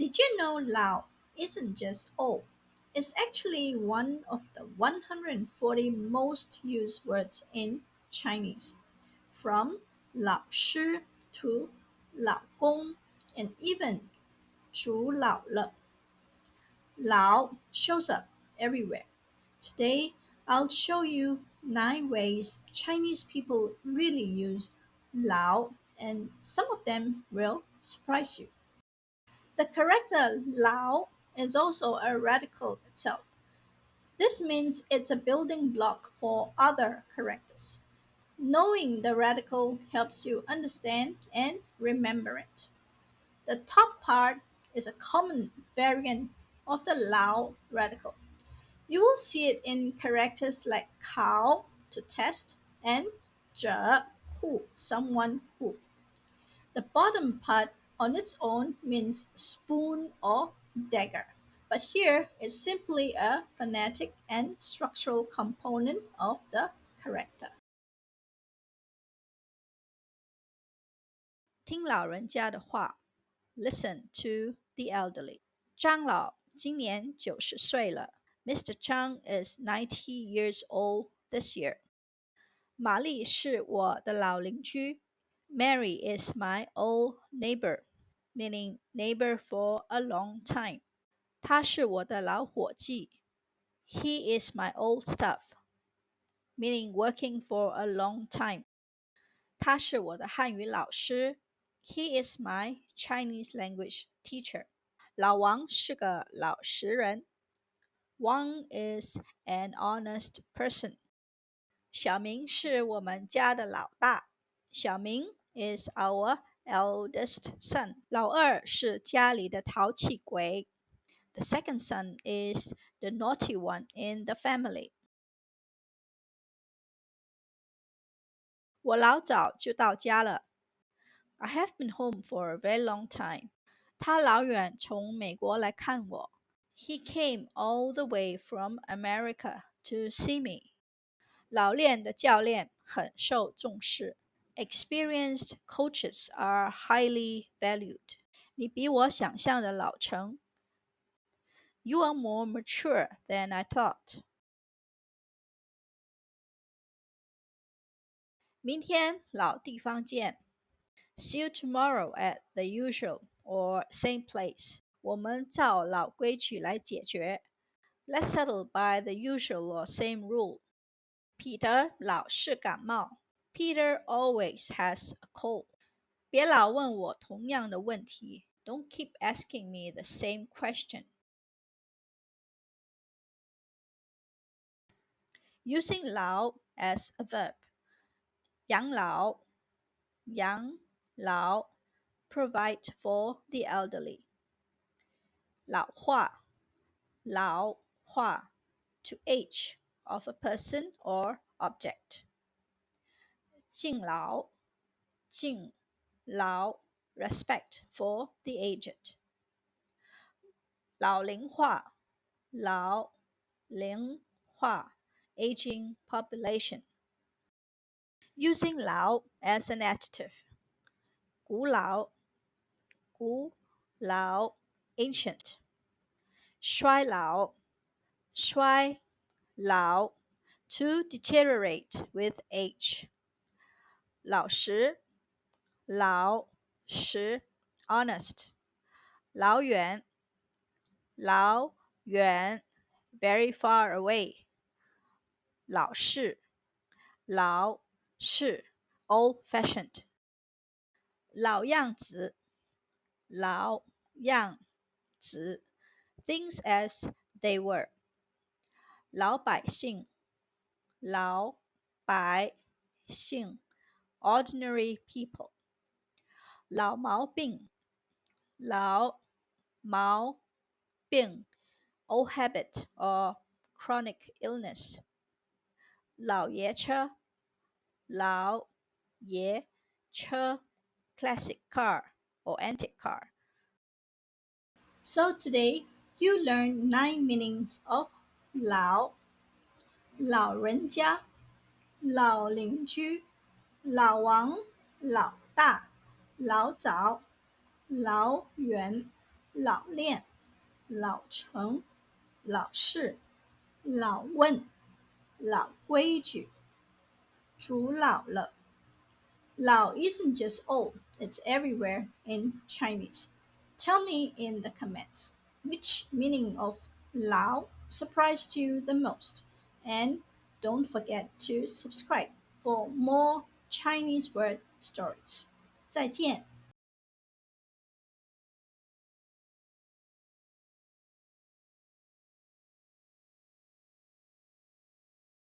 Did you know Lao isn't just old? It's actually one of the 140 most used words in Chinese, from 老师 to 老公 and even 主老了. Lao shows up everywhere. Today, I'll show you 9 ways Chinese people really use Lao, and some of them will surprise you. The character Lao is also a radical itself. This means it's a building block for other characters. Knowing the radical helps you understand and remember it. The top part is a common variant of the Lao radical. You will see it in characters like Kao, to test, and Zhe, who, someone who. The bottom part on its own means spoon or dagger, but here is simply a phonetic and structural component of the character. 听老人家的话 Listen to the elderly. 张老今年90岁了 Mr. Chang is 90 years old this year. 玛丽是我的老邻居 Mary is my old neighbor, meaning neighbor for a long time. 他是我的老伙计 He is my old staff, meaning working for a long time. 他是我的汉语老师 He is my Chinese language teacher. 老王是个老实人 Wang is an honest person. 小明是我们家的老大。小明 is our eldest son. 老二是家里的淘气鬼。The second son is the naughty one in the family. 我老早就到家了。I have been home for a very long time. 他老远从美国来看我。He came all the way from America to see me. 老练的教练很受重视。Experienced coaches are highly valued. 你比我想象的老成。You are more mature than I thought. 明天老地方见。See you tomorrow at the usual or same place. 我们照老规矩来解决。Let's settle by the usual or same rule. 彼得老是感冒。Peter always has a cold. 别老问我同样的问题。Don't keep asking me the same question. Using 老 as a verb. 养老，养老 provide for the elderly. 老化，老化 to age of a person or object. 敬老，敬老 respect for the aged. 老龄化，老龄化 aging population. Using 老 as an adjective. 古老，古老 ancient. 衰老，衰老 to deteriorate with age. 老实，老实 honest. 老远，老远 very far away. 老式，老式 old-fashioned. 老样子，老样子 things as they were. 老百姓，老百姓 ordinary people. 老毛病，老毛病 old habit or chronic illness. 老爷车，老爷车 classic car or antique car. So today you learned 9 meanings of 老老人家老邻居老王老大老早老远老练、老成、老实、老问、老规矩、猪老了。Lao isn't just old, it's everywhere in Chinese. Tell me in the comments which meaning of Lao surprised you the most. And don't forget to subscribe for more Chinese word stories. 再见。